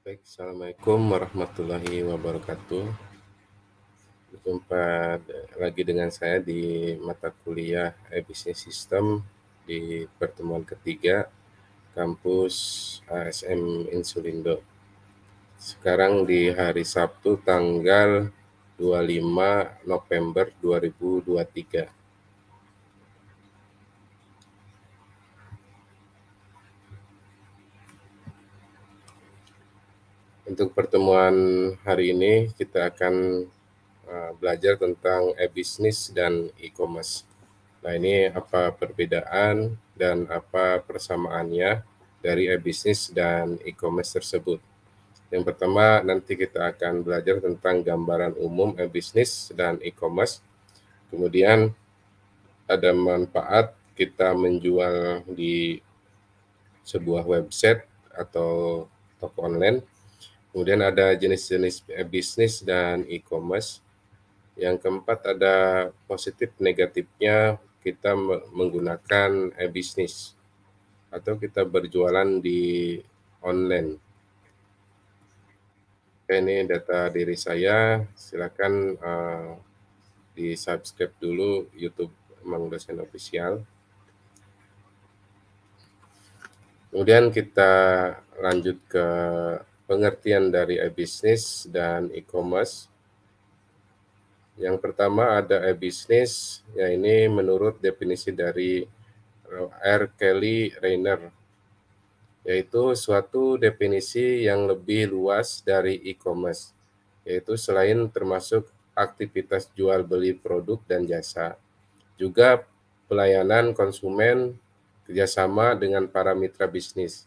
Baik, Assalamualaikum warahmatullahi wabarakatuh. Berjumpa lagi dengan saya di mata kuliah Business System di pertemuan ketiga kampus ASM Insulindo. Sekarang di hari Sabtu tanggal 25 November 2023. Untuk pertemuan hari ini kita akan belajar tentang e-business dan e-commerce. Nah, ini apa perbedaan dan apa persamaannya dari e-business dan e-commerce tersebut. Yang pertama, nanti kita akan belajar tentang gambaran umum e-business dan e-commerce. Kemudian ada manfaat kita menjual di sebuah website atau toko online. Kemudian ada jenis-jenis e-business dan e-commerce. Yang keempat ada positif negatifnya kita menggunakan e-business atau kita berjualan di online. Oke, ini data diri saya, silakan di subscribe dulu YouTube Mang Dosen Official. Kemudian kita lanjut ke pengertian dari e-business dan e-commerce. Yang pertama ada e-business, ya ini menurut definisi dari R. Kelly Rayner, yaitu suatu definisi yang lebih luas dari e-commerce, yaitu selain termasuk aktivitas jual beli produk dan jasa, juga pelayanan konsumen, kerjasama dengan para mitra bisnis,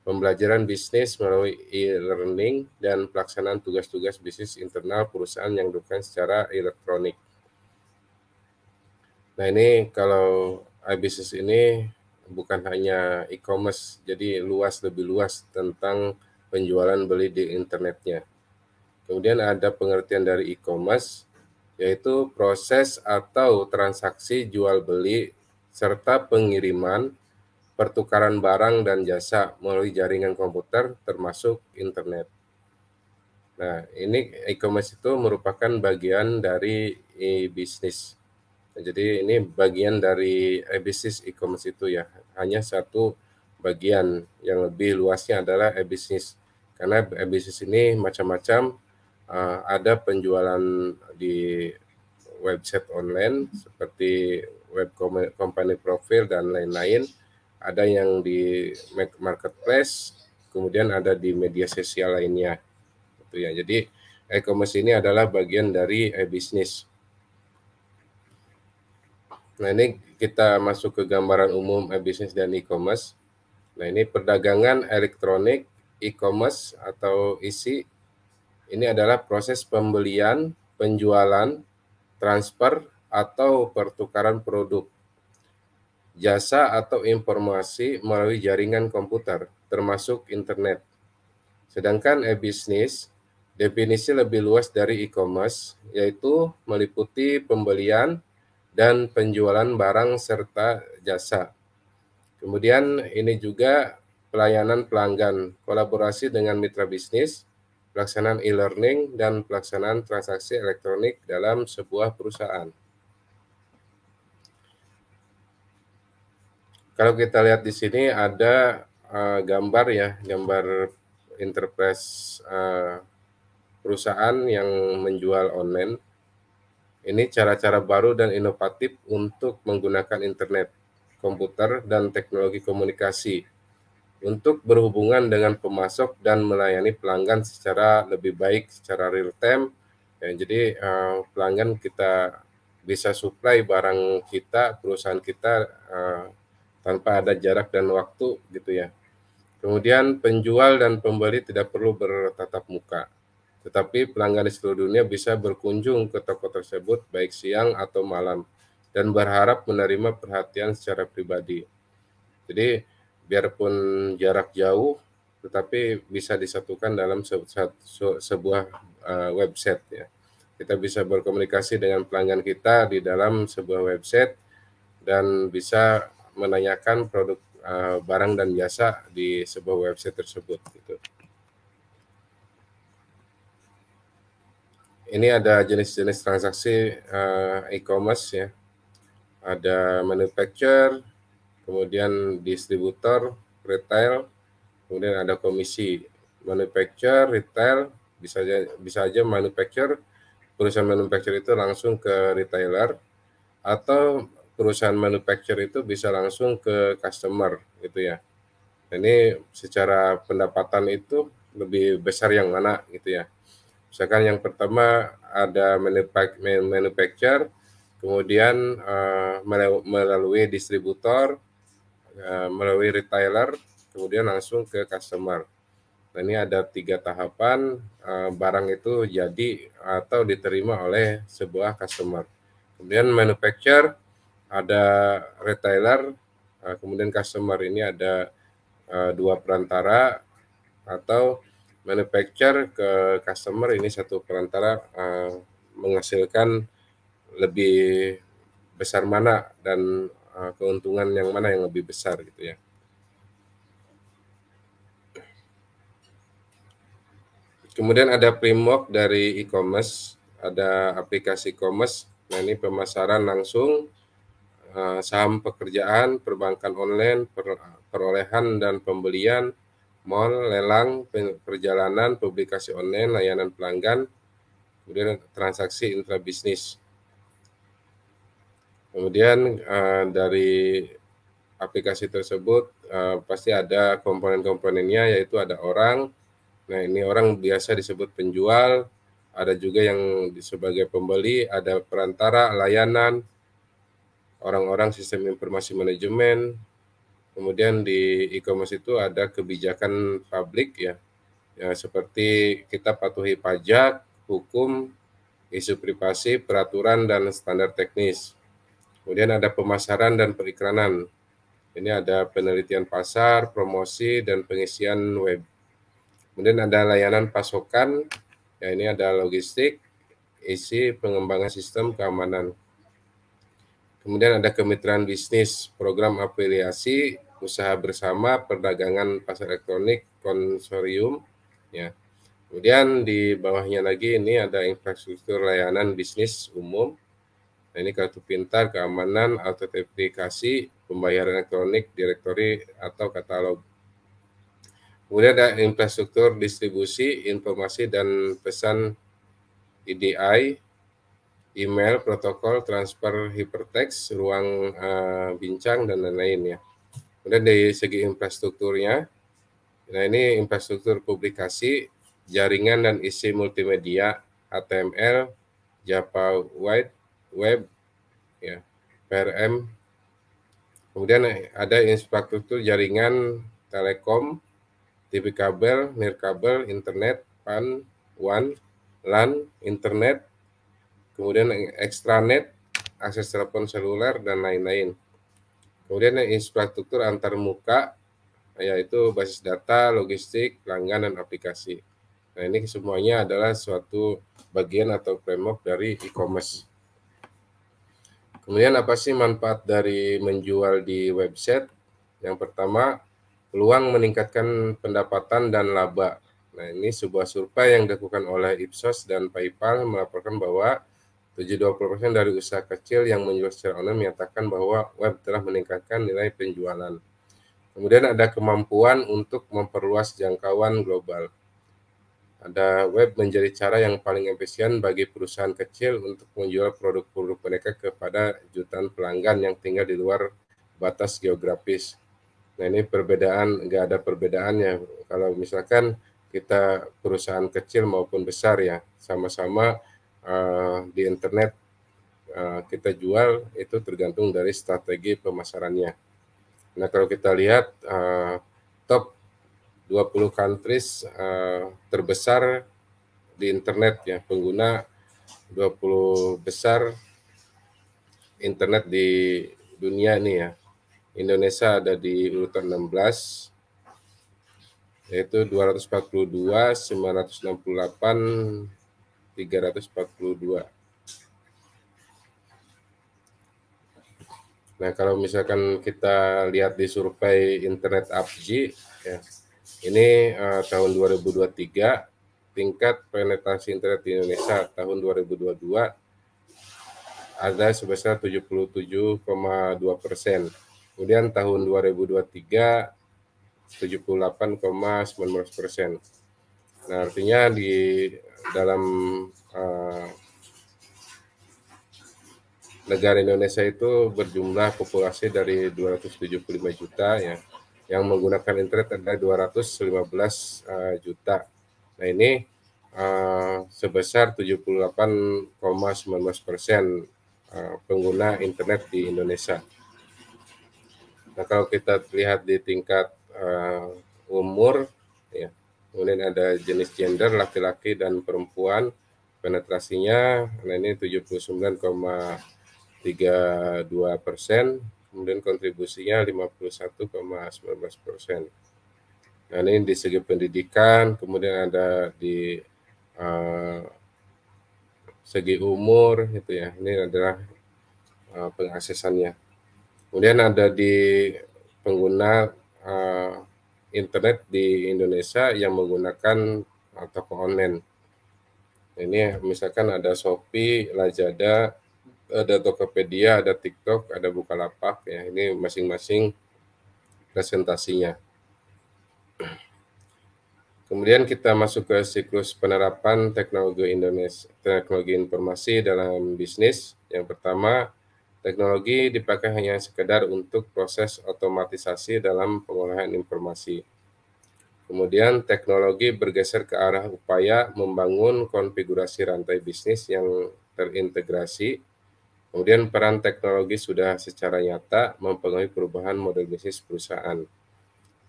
pembelajaran bisnis melalui e-learning, dan pelaksanaan tugas-tugas bisnis internal perusahaan yang dilakukan secara elektronik. Nah, ini kalau iBusiness ini bukan hanya e-commerce, jadi lebih luas tentang penjualan beli di internetnya. Kemudian ada pengertian dari e-commerce, yaitu proses atau transaksi jual beli serta pengiriman, pertukaran barang dan jasa melalui jaringan komputer termasuk internet. Nah, ini e-commerce itu merupakan bagian dari e-business. Jadi ini bagian dari e-business e-commerce itu ya, hanya satu bagian, yang lebih luasnya adalah e-business. Karena e-business ini macam-macam, ada penjualan di website online seperti web company profile dan lain-lain, ada yang di marketplace, kemudian ada di media sosial lainnya. Gitu ya. Jadi e-commerce ini adalah bagian dari e-business. Nah, ini kita masuk ke gambaran umum e-business dan e-commerce. Nah, ini perdagangan elektronik, e-commerce atau EC, ini adalah proses pembelian, penjualan, transfer, atau pertukaran produk, jasa atau informasi melalui jaringan komputer, termasuk internet. Sedangkan e-business, definisi lebih luas dari e-commerce, yaitu meliputi pembelian dan penjualan barang serta jasa. Kemudian ini juga pelayanan pelanggan, kolaborasi dengan mitra bisnis, pelaksanaan e-learning, dan pelaksanaan transaksi elektronik dalam sebuah perusahaan. Kalau kita lihat di sini ada gambar ya, gambar enterprise perusahaan yang menjual online. Ini cara-cara baru dan inovatif untuk menggunakan internet, komputer, dan teknologi komunikasi untuk berhubungan dengan pemasok dan melayani pelanggan secara lebih baik, secara real time. Ya, jadi pelanggan kita bisa supply barang kita, perusahaan kita tanpa ada jarak dan waktu gitu ya. Kemudian penjual dan pembeli tidak perlu bertatap muka, tetapi pelanggan di seluruh dunia bisa berkunjung ke toko tersebut baik siang atau malam dan berharap menerima perhatian secara pribadi. Jadi biarpun jarak jauh, tetapi bisa disatukan dalam sebuah website ya. Kita bisa berkomunikasi dengan pelanggan kita di dalam sebuah website dan bisa menanyakan produk barang dan jasa di sebuah website tersebut gitu. Ini ada jenis-jenis transaksi e-commerce ya. Ada manufacturer, kemudian distributor, retail, kemudian ada komisi. Manufacturer, retail, bisa aja manufacturer, perusahaan manufacturer itu langsung ke retailer, atau perusahaan manufacturer itu bisa langsung ke customer gitu ya. Ini secara pendapatan itu lebih besar yang mana gitu ya. Misalkan yang pertama ada manufacturer, kemudian melalui distributor, melalui retailer, kemudian langsung ke customer. Nah, ini ada 3 tahapan barang itu jadi atau diterima oleh sebuah customer. Kemudian manufacturer, ada retailer, kemudian customer. Ini ada 2 perantara, atau manufacturer ke customer ini satu perantara, menghasilkan lebih besar mana dan keuntungan yang mana yang lebih besar gitu ya. Kemudian ada framework dari e-commerce, ada aplikasi e-commerce. Nah, ini pemasaran langsung, saham pekerjaan, perbankan online, perolehan dan pembelian, mall, lelang, perjalanan, publikasi online, layanan pelanggan, kemudian transaksi intrabisnis. Kemudian dari aplikasi tersebut pasti ada komponen-komponennya, yaitu ada orang. Nah, ini orang biasa disebut penjual, ada juga yang sebagai pembeli, ada perantara, layanan, orang-orang sistem informasi manajemen. Kemudian di e-commerce itu ada kebijakan publik ya, ya seperti kita patuhi pajak, hukum, isu privasi, peraturan, dan standar teknis. Kemudian ada pemasaran dan periklanan. Ini ada penelitian pasar, promosi, dan pengisian web. Kemudian ada layanan pasokan, ya ini ada logistik, isi, pengembangan sistem keamanan. Kemudian ada kemitraan bisnis, program afiliasi, usaha bersama, perdagangan pasar elektronik, konsorium, ya. Kemudian di bawahnya lagi ini ada infrastruktur layanan bisnis umum. Nah, ini kartu pintar, keamanan, autentikasi, pembayaran elektronik, direktori atau katalog. Kemudian ada infrastruktur distribusi, informasi dan pesan EDI, email, protokol, transfer hypertext, ruang bincang, dan lain-lain ya. Kemudian dari segi infrastrukturnya, nah ini infrastruktur publikasi, jaringan dan isi multimedia, HTML, Java Web, ya, PRM. Kemudian ada infrastruktur jaringan telekom, TV kabel, nirkabel, internet, PAN, WAN, LAN, internet, kemudian extranet, akses telepon seluler, dan lain-lain. Kemudian infrastruktur antarmuka, yaitu basis data, logistik, pelanggan, dan aplikasi. Nah, ini semuanya adalah suatu bagian atau framework dari e-commerce. Kemudian apa sih manfaat dari menjual di website? Yang pertama, peluang meningkatkan pendapatan dan laba. Nah, ini sebuah survei yang dilakukan oleh Ipsos dan PayPal melaporkan bahwa 20% dari usaha kecil yang menjual secara online menyatakan bahwa web telah meningkatkan nilai penjualan. Kemudian ada kemampuan untuk memperluas jangkauan global. Ada web menjadi cara yang paling efisien bagi perusahaan kecil untuk menjual produk-produk mereka kepada jutaan pelanggan yang tinggal di luar batas geografis. Nah, ini perbedaan, nggak ada perbedaannya. Kalau misalkan kita perusahaan kecil maupun besar ya, sama-sama di internet kita jual, itu tergantung dari strategi pemasarannya. Nah, kalau kita lihat top 20 countries terbesar di internet ya, pengguna 20 besar internet di dunia ini ya. Indonesia ada di urutan 16, yaitu 242, 968, 342. Nah, kalau misalkan kita lihat di survei Internet APJ, ya, ini tahun 2023, tingkat penetrasi internet di Indonesia tahun 2022 ada sebesar 77,2%. Kemudian tahun 2023 78,19%. Nah, artinya di dalam negara Indonesia itu berjumlah populasi dari 275 juta ya, yang menggunakan internet ada 215 juta. Nah, ini sebesar 78,19% pengguna internet di Indonesia. Nah, kalau kita lihat di tingkat umur, ya, kemudian ada jenis gender laki-laki dan perempuan, penetrasinya, nah ini 79,32%, kemudian kontribusinya 51,19%. Nah, ini di segi pendidikan, kemudian ada di segi umur, gitu ya. Ini adalah pengaksesannya. Kemudian ada di pengguna internet di Indonesia yang menggunakan toko online. Ini misalkan ada Shopee, Lazada, ada Tokopedia, ada TikTok, ada Bukalapak ya. Ini masing-masing presentasinya. Kemudian kita masuk ke siklus penerapan teknologi informasi dalam bisnis. Yang pertama, teknologi dipakai hanya sekedar untuk proses otomatisasi dalam pengolahan informasi. Kemudian teknologi bergeser ke arah upaya membangun konfigurasi rantai bisnis yang terintegrasi. Kemudian peran teknologi sudah secara nyata mempengaruhi perubahan model bisnis perusahaan.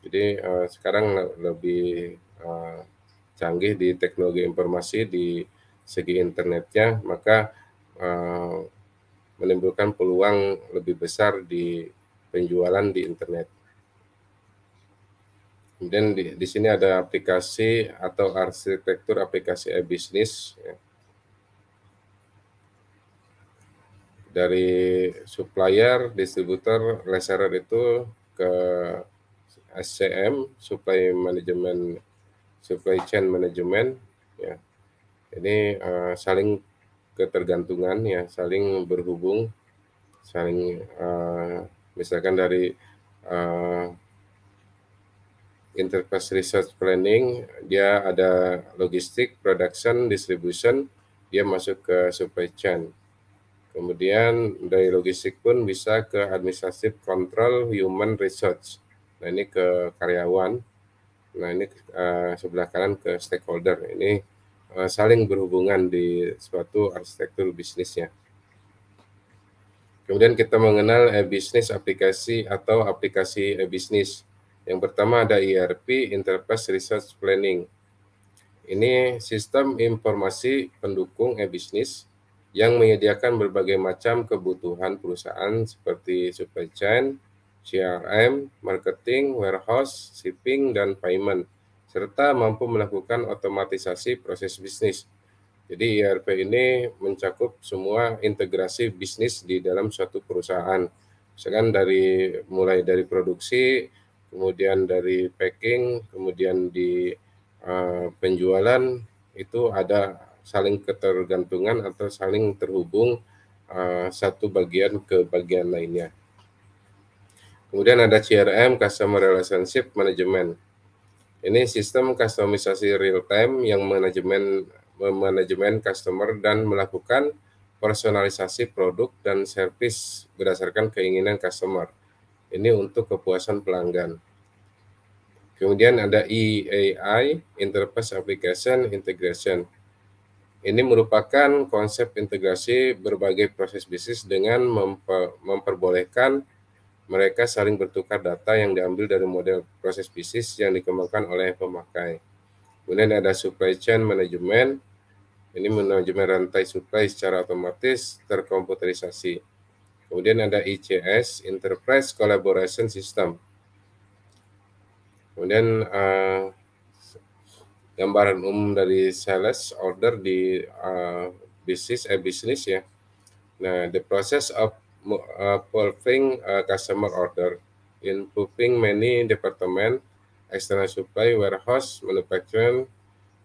Jadi sekarang lebih canggih di teknologi informasi di segi internetnya, maka menimbulkan peluang lebih besar di penjualan di internet. Kemudian di sini ada aplikasi atau arsitektur aplikasi e-bisnis ya. Dari supplier, distributor, reseller itu ke SCM, supply chain management ya. Ini saling ketergantungan ya, saling berhubung, saling misalkan dari Enterprise Research Planning, dia ada logistik, production, distribution, dia masuk ke supply chain. Kemudian dari logistik pun bisa ke administrative control, human resource. Nah, ini ke karyawan. Nah, ini sebelah kanan ke stakeholder. Ini saling berhubungan di suatu arsitektur bisnisnya. Kemudian kita mengenal e-bisnis aplikasi atau aplikasi e-bisnis. Yang pertama ada ERP, Enterprise Resource Planning. Ini sistem informasi pendukung e-bisnis yang menyediakan berbagai macam kebutuhan perusahaan seperti supply chain, CRM, marketing, warehouse, shipping, dan payment, serta mampu melakukan otomatisasi proses bisnis. Jadi ERP ini mencakup semua integrasi bisnis di dalam suatu perusahaan. Misalkan mulai dari produksi, kemudian dari packing, kemudian di penjualan, itu ada saling ketergantungan atau saling terhubung satu bagian ke bagian lainnya. Kemudian ada CRM, Customer Relationship Management. Ini sistem kustomisasi real time yang manajemen customer dan melakukan personalisasi produk dan servis berdasarkan keinginan customer. Ini untuk kepuasan pelanggan. Kemudian ada EAI, Enterprise Application Integration. Ini merupakan konsep integrasi berbagai proses bisnis dengan memperbolehkan mereka saling bertukar data yang diambil dari model proses bisnis yang dikembangkan oleh pemakai. Kemudian ada Supply Chain Management. Ini manajemen rantai supply secara otomatis terkomputerisasi. Kemudian ada ICS, Enterprise Collaboration System. Kemudian gambaran umum dari sales order di bisnis ya. Nah, the process of fulfilling customer order involving many department, external supply, warehouse, manufacturing,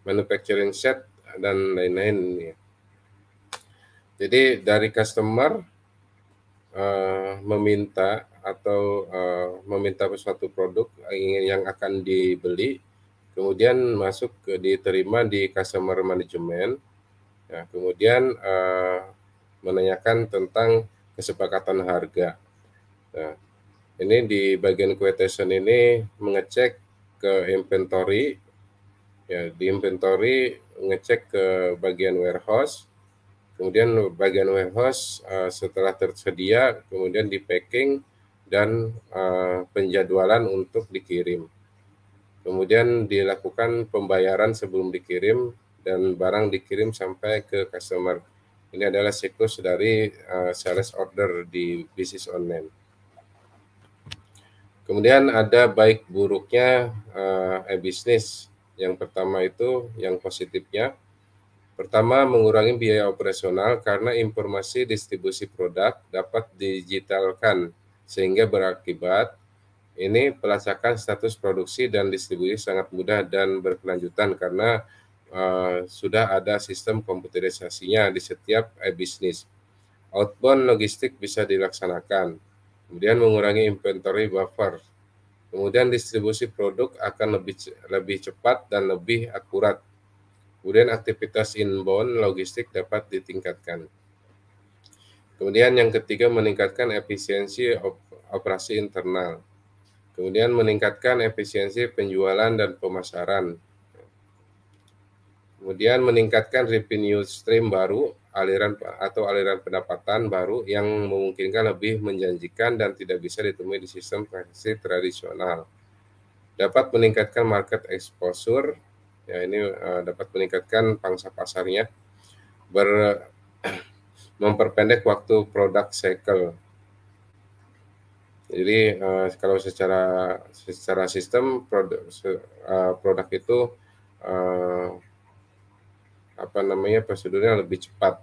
manufacturing set, dan lain-lain ya. Jadi dari customer meminta atau meminta suatu produk yang akan dibeli, kemudian masuk diterima di customer management, ya, kemudian menanyakan tentang kesepakatan harga. Nah, ini di bagian quotation ini mengecek ke inventory, ya, di inventory ngecek ke bagian warehouse, kemudian bagian warehouse setelah tersedia kemudian di packing dan penjadwalan untuk dikirim. Kemudian dilakukan pembayaran sebelum dikirim dan barang dikirim sampai ke customer. Ini adalah siklus dari sales order di bisnis online. Kemudian ada baik buruknya e-bisnis. Yang pertama itu yang positifnya. Pertama, mengurangi biaya operasional karena informasi distribusi produk dapat digitalkan sehingga berakibat ini pelacakan status produksi dan distribusi sangat mudah dan berkelanjutan karena sudah ada sistem komputerisasinya di setiap e-bisnis. Outbound logistik bisa dilaksanakan. Kemudian mengurangi inventory buffer. Kemudian distribusi produk akan lebih cepat dan lebih akurat. Kemudian aktivitas inbound logistik dapat ditingkatkan. Kemudian yang ketiga, meningkatkan efisiensi operasi internal. Kemudian meningkatkan efisiensi penjualan dan pemasaran. Kemudian meningkatkan revenue stream baru, aliran pendapatan baru yang memungkinkan lebih menjanjikan dan tidak bisa ditemui di sistem transaksi tradisional. Dapat meningkatkan market exposure, ya ini dapat meningkatkan pangsa pasarnya, memperpendek waktu produk cycle. Jadi kalau secara sistem produk itu prosedurnya lebih cepat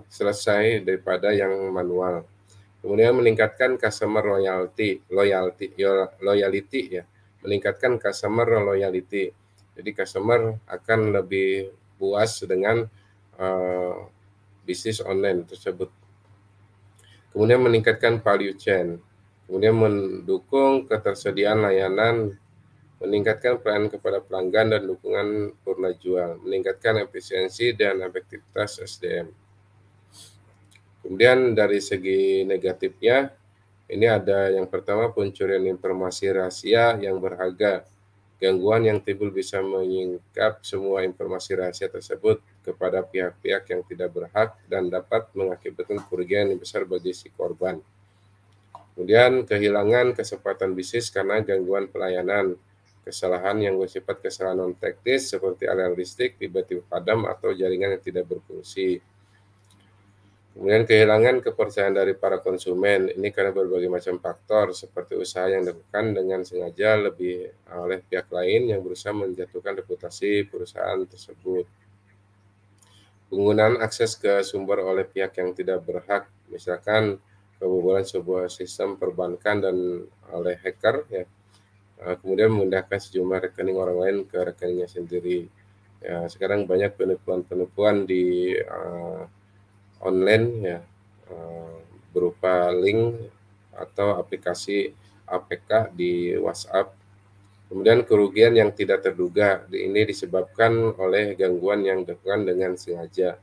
selesai daripada yang manual. Kemudian meningkatkan customer loyalty ya, meningkatkan customer loyalty. Jadi customer akan lebih puas dengan bisnis online tersebut. Kemudian meningkatkan value chain. Kemudian mendukung ketersediaan layanan, meningkatkan pelayanan kepada pelanggan dan dukungan purna jual, meningkatkan efisiensi dan efektivitas SDM. Kemudian dari segi negatifnya, ini ada yang pertama pencurian informasi rahasia yang berharga. Gangguan yang timbul bisa menyingkap semua informasi rahasia tersebut kepada pihak-pihak yang tidak berhak dan dapat mengakibatkan kerugian yang besar bagi si korban. Kemudian kehilangan kesempatan bisnis karena gangguan pelayanan, kesalahan yang bersifat kesalahan non-teknis seperti aliran listrik tiba-tiba padam atau jaringan yang tidak berfungsi. Kemudian kehilangan kepercayaan dari para konsumen, ini karena berbagai macam faktor seperti usaha yang dilakukan dengan sengaja lebih oleh pihak lain yang berusaha menjatuhkan reputasi perusahaan tersebut. Penggunaan akses ke sumber oleh pihak yang tidak berhak, misalkan kebobolan sebuah sistem perbankan dan oleh hacker, ya, kemudian memindahkan sejumlah rekening orang lain ke rekeningnya sendiri. Ya, sekarang banyak penipuan-penipuan di online ya, berupa link atau aplikasi APK di WhatsApp. Kemudian kerugian yang tidak terduga ini disebabkan oleh gangguan yang dilakukan dengan sengaja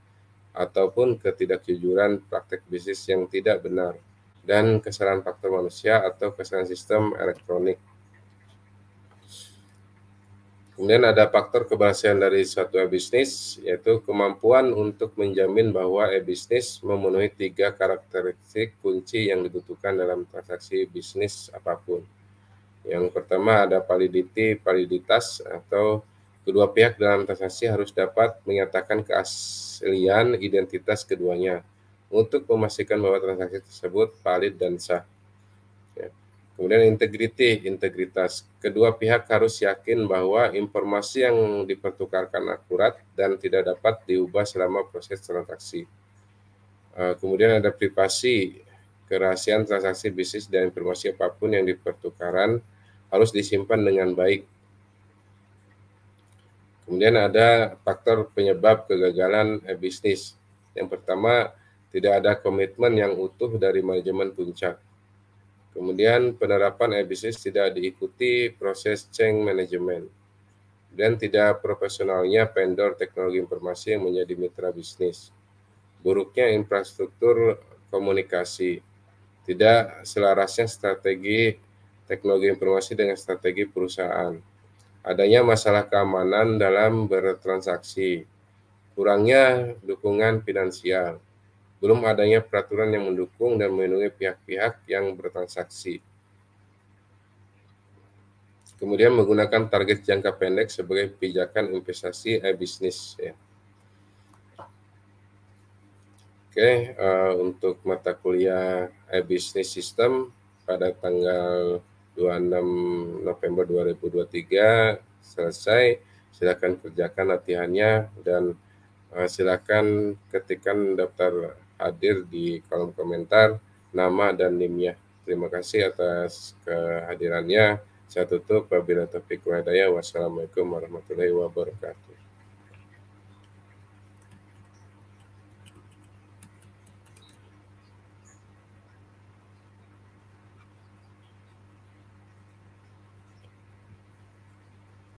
ataupun ketidakjujuran praktek bisnis yang tidak benar dan kesalahan faktor manusia atau kesalahan sistem elektronik. Kemudian ada faktor keberhasilan dari suatu e-bisnis, yaitu kemampuan untuk menjamin bahwa e-bisnis memenuhi 3 karakteristik kunci yang dibutuhkan dalam transaksi bisnis apapun. Yang pertama ada validitas atau kedua pihak dalam transaksi harus dapat menyatakan keaslian identitas keduanya untuk memastikan bahwa transaksi tersebut valid dan sah. Ya. Kemudian integritas. Kedua pihak harus yakin bahwa informasi yang dipertukarkan akurat dan tidak dapat diubah selama proses transaksi. Kemudian ada privasi, kerahasiaan transaksi bisnis dan informasi apapun yang dipertukaran harus disimpan dengan baik. Kemudian ada faktor penyebab kegagalan bisnis. Yang pertama, tidak ada komitmen yang utuh dari manajemen puncak. Kemudian penerapan e-bisnis tidak diikuti proses change management. Dan tidak profesionalnya vendor teknologi informasi yang menjadi mitra bisnis. Buruknya infrastruktur komunikasi. Tidak selarasnya strategi teknologi informasi dengan strategi perusahaan. Adanya masalah keamanan dalam bertransaksi. Kurangnya dukungan finansial. Belum adanya peraturan yang mendukung dan melindungi pihak-pihak yang bertransaksi. Kemudian menggunakan target jangka pendek sebagai pijakan investasi e-bisnis. Ya. Oke, untuk mata kuliah e-bisnis system pada tanggal 26 November 2023 selesai. Silakan kerjakan latihannya dan silakan ketikkan daftar hadir di kolom komentar nama dan NIM-nya. Terima kasih atas kehadirannya. Saya tutup. Wabillahi taufiq wal hidayah. Wassalamualaikum warahmatullahi wabarakatuh.